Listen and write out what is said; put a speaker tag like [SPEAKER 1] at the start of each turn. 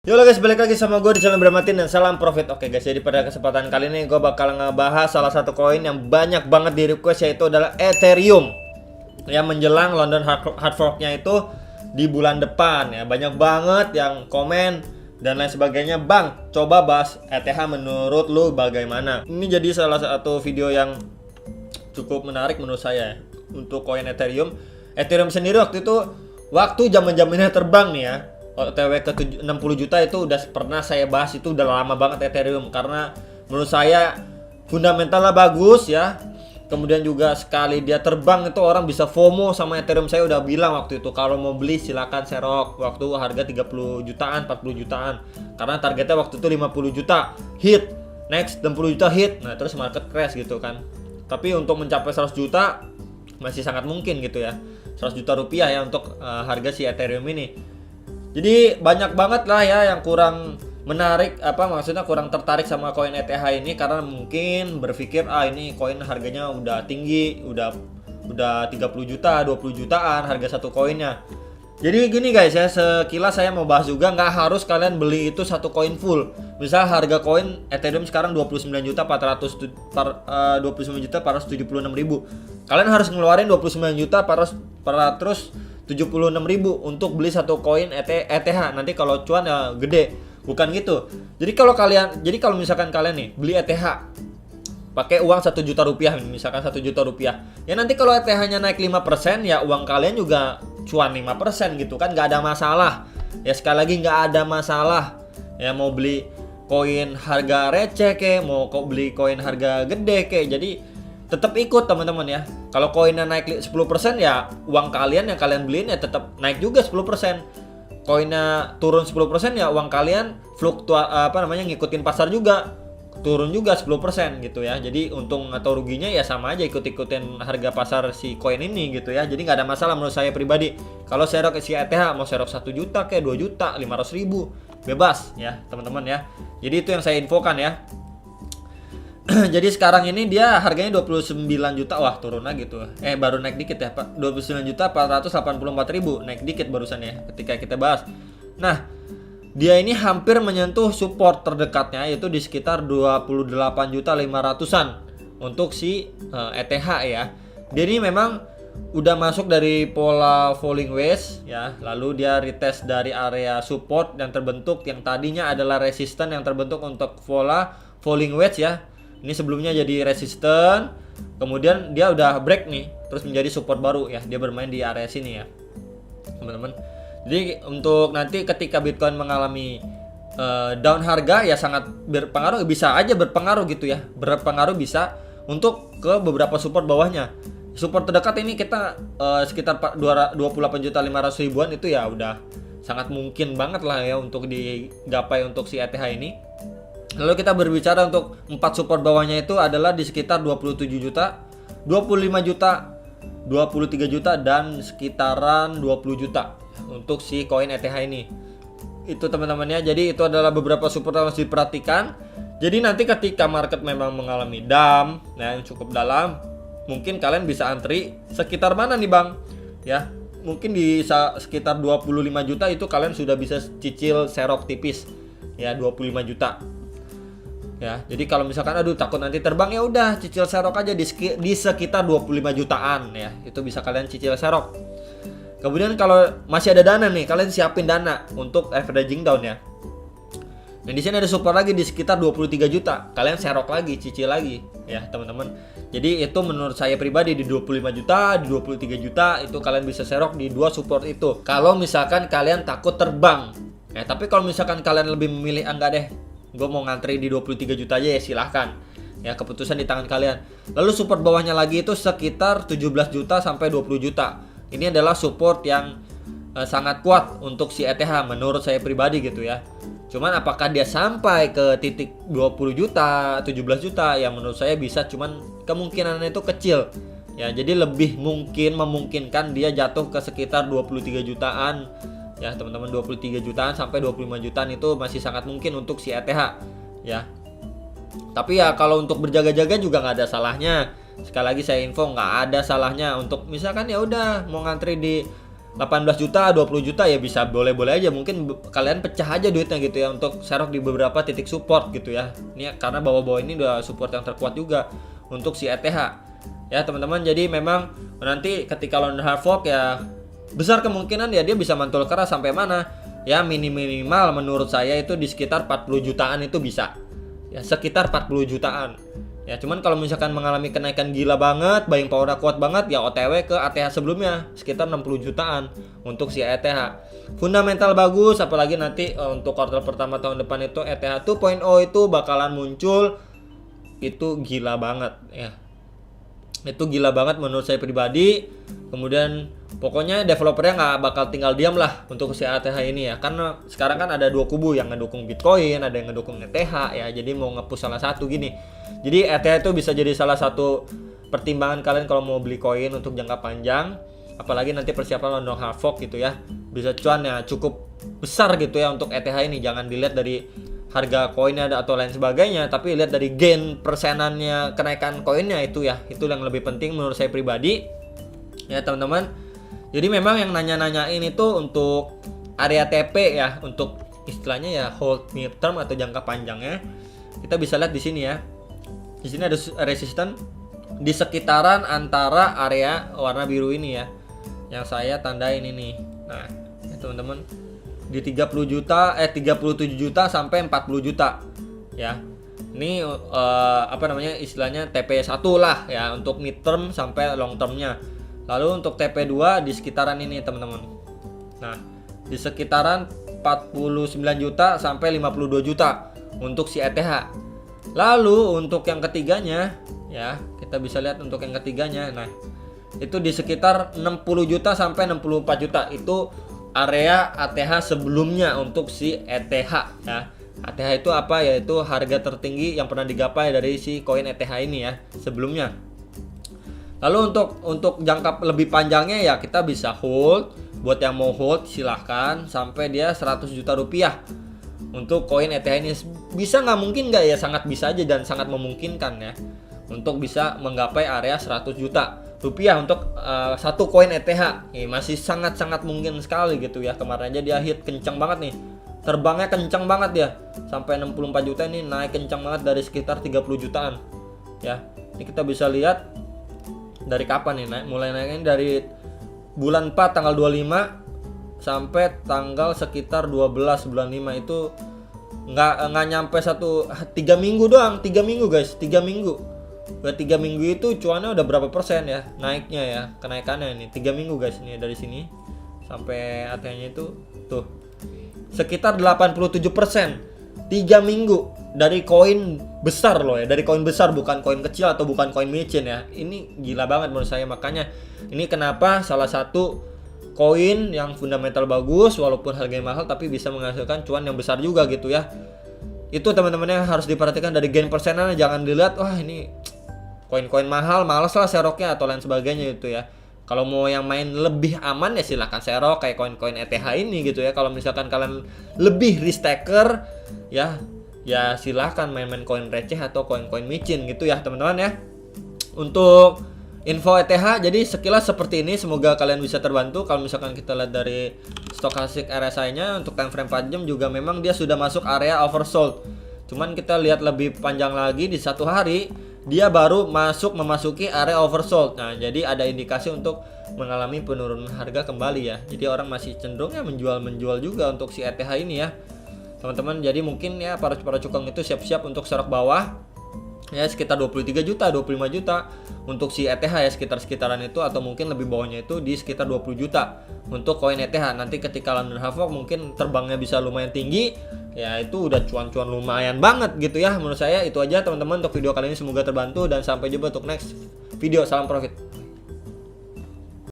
[SPEAKER 1] Yo guys, balik lagi sama gue di channel Bramatin dan salam profit. Oke guys, jadi pada kesempatan kali ini gue bakal ngebahas salah satu koin yang banyak banget di request, yaitu adalah Ethereum. Yang menjelang London hard fork-nya itu di bulan depan ya. Banyak banget yang komen dan lain sebagainya. Bang, coba bahas ETH menurut lu bagaimana? Ini jadi salah satu video yang cukup menarik menurut saya ya, untuk koin Ethereum. Ethereum sendiri waktu zaman-zamannya terbang nih ya, OTW ke 60 juta itu udah pernah saya bahas. Itu udah lama banget Ethereum, karena menurut saya fundamentalnya bagus ya. Kemudian juga sekali dia terbang itu orang bisa FOMO sama Ethereum. Saya udah bilang waktu itu kalau mau beli silakan serok waktu harga 30 jutaan, 40 jutaan. Karena targetnya waktu itu 50 juta hit, next 60 juta hit. Nah, terus market crash gitu kan. Tapi untuk mencapai 100 juta masih sangat mungkin gitu ya. 100 juta rupiah ya untuk harga si Ethereum ini. Jadi banyak banget lah ya yang kurang menarik, maksudnya kurang tertarik sama koin ETH ini, karena mungkin berpikir ini koin harganya udah tinggi, udah 30 juta, 20 jutaan harga satu koinnya. Jadi gini guys ya, sekilas saya mau bahas juga, nggak harus kalian beli itu satu koin full. Misal harga koin Ethereum sekarang 29.476.000. Kalian harus ngeluarin 29.476.000 untuk beli satu koin ETH. Nanti kalau cuan ya gede. Bukan gitu. Jadi kalau misalkan kalian nih beli ETH pakai uang 1 juta rupiah, misalkan 1 juta rupiah. Ya nanti kalau ETH-nya naik 5%, ya uang kalian juga cuan 5% gitu kan, nggak ada masalah. Ya sekali lagi nggak ada masalah. Ya mau beli koin harga receh mau beli koin harga gede jadi tetap ikut teman-teman ya. Kalau koinnya naik 10% ya uang kalian yang kalian beliin ya tetap naik juga 10%. Koinnya turun 10% ya uang kalian ngikutin pasar juga, turun juga 10% gitu ya. Jadi untung atau ruginya ya sama aja, ikut-ikutin harga pasar si koin ini gitu ya. Jadi nggak ada masalah menurut saya pribadi. Kalau serok si ETH mau serok 1 juta 2 juta, 500 ribu bebas ya teman-teman ya. Jadi itu yang saya infokan ya. Jadi sekarang ini dia harganya 29 juta. Wah, turun lagi tuh. Baru naik dikit ya, Pak. 29.484.000, naik dikit barusan ya ketika kita bahas. Nah, dia ini hampir menyentuh support terdekatnya, yaitu di sekitar 28.500-an untuk si ETH ya. Dia ini memang udah masuk dari pola falling wedge ya, lalu dia retest dari area support yang terbentuk, yang tadinya adalah resisten yang terbentuk untuk pola falling wedge ya. Ini sebelumnya jadi resisten, kemudian dia udah break nih, terus menjadi support baru ya. Dia bermain di area sini ya, teman-teman. Jadi untuk nanti ketika Bitcoin mengalami down harga ya sangat berpengaruh, bisa aja berpengaruh gitu ya. Berpengaruh bisa untuk ke beberapa support bawahnya. Support terdekat ini kita sekitar 28.500.000-an itu ya udah sangat mungkin banget lah ya untuk digapai untuk si ETH ini. Lalu kita berbicara untuk 4 support bawahnya itu adalah di sekitar 27 juta, 25 juta, 23 juta dan sekitaran 20 juta untuk si koin ETH ini. Itu teman-teman ya. Jadi itu adalah beberapa support yang harus diperhatikan. Jadi nanti ketika market memang mengalami dump yang cukup dalam, mungkin kalian bisa antri sekitar mana nih Bang? Ya, mungkin di sekitar 25 juta itu kalian sudah bisa cicil serok tipis. Ya, 25 juta. Ya, jadi kalau misalkan takut nanti terbang, ya udah cicil serok aja di sekitar 25 jutaan ya. Itu bisa kalian cicil serok. Kemudian kalau masih ada dana nih, kalian siapin dana untuk averaging down ya. Dan di sini ada support lagi di sekitar 23 juta. Kalian serok lagi, cicil lagi ya, teman-teman. Jadi itu menurut saya pribadi di 25 juta, di 23 juta itu kalian bisa serok di dua support itu. Kalau misalkan kalian takut terbang. Ya, tapi kalau misalkan kalian lebih memilih enggak deh, gue mau ngantri di 23 juta aja, ya silahkan. Ya, keputusan di tangan kalian. Lalu support bawahnya lagi itu sekitar 17 juta sampai 20 juta. Ini adalah support yang sangat kuat untuk si ETH menurut saya pribadi gitu ya. Cuman apakah dia sampai ke titik 20 juta, 17 juta? Ya menurut saya bisa, cuman kemungkinannya itu kecil. Ya, jadi lebih memungkinkan dia jatuh ke sekitar 23 jutaan. Ya teman-teman, 23 jutaan sampai 25 jutaan itu masih sangat mungkin untuk si ETH ya. Tapi ya kalau untuk berjaga-jaga juga nggak ada salahnya. Sekali lagi saya info, nggak ada salahnya untuk misalkan ya udah mau ngantri di 18 juta, 20 juta ya bisa boleh-boleh aja, mungkin kalian pecah aja duitnya gitu ya untuk serok di beberapa titik support gitu ya. Ini karena bawah-bawah ini udah support yang terkuat juga untuk si ETH ya teman-teman. Jadi memang nanti ketika London Hard Fork ya besar kemungkinan ya dia bisa mantul keras sampai mana ya, minimal menurut saya itu di sekitar 40 jutaan itu bisa ya, sekitar 40 jutaan ya. Cuman kalau misalkan mengalami kenaikan gila banget, buying power kuat banget ya, OTW ke ETH sebelumnya sekitar 60 jutaan untuk si ETH. Fundamental bagus, apalagi nanti untuk kuartal pertama tahun depan itu ETH 2.0 itu bakalan muncul, itu gila banget ya. Itu gila banget menurut saya pribadi. Kemudian pokoknya developernya nggak bakal tinggal diam lah untuk si ETH ini ya, karena sekarang kan ada dua kubu yang ngedukung Bitcoin, ada yang ngedukung ETH ya. Jadi mau nge-push salah satu gini. Jadi ETH itu bisa jadi salah satu pertimbangan kalian kalau mau beli koin untuk jangka panjang, apalagi nanti persiapan London Hard Fork gitu ya. Bisa cuan ya cukup besar gitu ya untuk ETH ini. Jangan dilihat dari harga koinnya atau lain sebagainya, tapi lihat dari gain persenannya kenaikan koinnya itu ya. Itu yang lebih penting menurut saya pribadi ya teman-teman. Jadi memang yang nanya-nanyain itu untuk area TP ya, untuk istilahnya ya hold mid term atau jangka panjangnya. Kita bisa lihat di sini ya. Di sini ada resisten di sekitaran antara area warna biru ini ya, yang saya tandain ini. Nah, ya teman-teman, di 30 juta 37 juta sampai 40 juta ya. Ini apa namanya istilahnya TP1 lah ya untuk mid term sampai long termnya. Lalu untuk TP2 di sekitaran ini teman-teman. Nah, di sekitaran 49 juta sampai 52 juta untuk si ETH. Lalu untuk yang ketiganya ya, kita bisa lihat untuk yang ketiganya. Nah, itu di sekitar 60 juta sampai 64 juta. Itu area ATH sebelumnya untuk si ETH ya. ATH itu apa? Yaitu harga tertinggi yang pernah digapai dari si koin ETH ini ya sebelumnya. Lalu untuk jangka lebih panjangnya ya kita bisa hold. Buat yang mau hold silahkan sampai dia 100 juta rupiah untuk koin ETH ini. Bisa nggak mungkin nggak ya? Sangat bisa aja dan sangat memungkinkan ya untuk bisa menggapai area 100 juta rupiah untuk satu koin ETH. Masih sangat-sangat mungkin sekali gitu ya. Kemarin aja dia hit kencang banget nih, terbangnya kencang banget ya, sampai 64 juta ini naik kencang banget dari sekitar 30 jutaan ya. Ini kita bisa lihat dari kapan nih naik, mulai naiknya dari bulan 4 tanggal 25 sampai tanggal sekitar 12 bulan 5 itu nggak nyampe 3 minggu doang. 3 minggu guys, 3 minggu. Buat 3 minggu itu cuannya udah berapa persen ya naiknya ya, kenaikannya ini 3 minggu guys. Ini dari sini sampai ATH-nya itu tuh sekitar 87%. 3 minggu dari koin besar loh ya, dari koin besar, bukan koin kecil atau bukan koin micin ya. Ini gila banget menurut saya. Makanya ini kenapa salah satu koin yang fundamental bagus walaupun harganya mahal tapi bisa menghasilkan cuan yang besar juga gitu ya. Itu teman-teman yang harus diperhatikan dari gain persenannya. Jangan dilihat wah ini koin-koin mahal, males lah seroknya atau lain sebagainya gitu ya. Kalau mau yang main lebih aman ya silahkan serok kayak koin-koin ETH ini gitu ya. Kalau misalkan kalian lebih risk taker ya silahkan main-main koin receh atau koin-koin micin gitu ya teman-teman ya. Untuk info ETH jadi sekilas seperti ini, semoga kalian bisa terbantu. Kalau misalkan kita lihat dari stochastic RSI-nya untuk time frame 4 jam juga memang dia sudah masuk area oversold. Cuman kita lihat lebih panjang lagi di satu hari dia baru memasuki area oversold. Nah, jadi ada indikasi untuk mengalami penurunan harga kembali ya. Jadi orang masih cenderung ya menjual juga untuk si ETH ini ya. Teman-teman, jadi mungkin ya para cukong itu siap-siap untuk serok bawah. Ya sekitar 23 juta, 25 juta untuk si ETH ya, sekitaran itu, atau mungkin lebih bawahnya itu di sekitar 20 juta untuk koin ETH. Nanti ketika London Hard Fork mungkin terbangnya bisa lumayan tinggi. Ya itu udah cuan-cuan lumayan banget gitu ya. Menurut saya itu aja teman-teman untuk video kali ini, semoga terbantu dan sampai jumpa untuk next video. Salam profit.